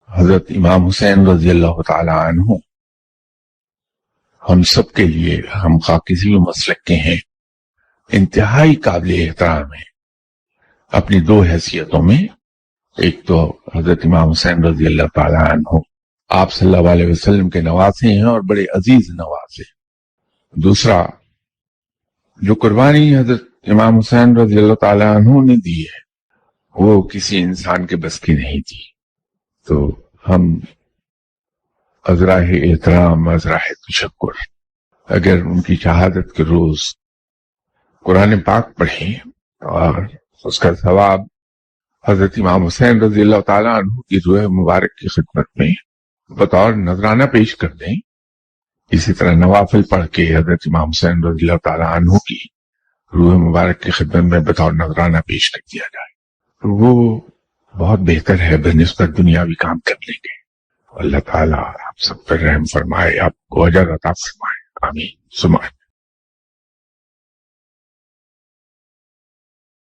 حضرت امام حسین رضی اللہ تعالی عنہ ہم سب کے لیے، ہم خواہ کسی بھی مسلک کے ہیں، انتہائی قابل احترام ہے اپنی دو حیثیتوں میں۔ ایک تو حضرت امام حسین رضی اللہ تعالی عنہ آپ صلی اللہ علیہ وسلم کے نواسے ہیں اور بڑے عزیز نواسے۔ دوسرا، جو قربانی حضرت امام حسین رضی اللہ تعالی عنہ نے دی ہے وہ کسی انسان کے بس کی نہیں تھی، تو ہم عذرائے احترام، عذرائے تشکر اگر ان کی شہادت کے روز قرآن پاک پڑھیں اور اس کا ثواب حضرت امام حسین رضی اللہ تعالیٰ عنہ کی روح مبارک کی خدمت میں بطور نذرانہ پیش کر دیں، اسی طرح نوافل پڑھ کے حضرت امام حسین رضی اللہ تعالیٰ عنہ کی روح مبارک کی خدمت میں بطور نذرانہ پیش کر دیا جائے تو وہ بہت بہتر ہے بنسبت دنیاوی کام کرنے کے۔ اللہ تعالیٰ آپ سب پر رحم فرمائے، آپ کو اجر عطا فرمائے، آمین ثم آمین۔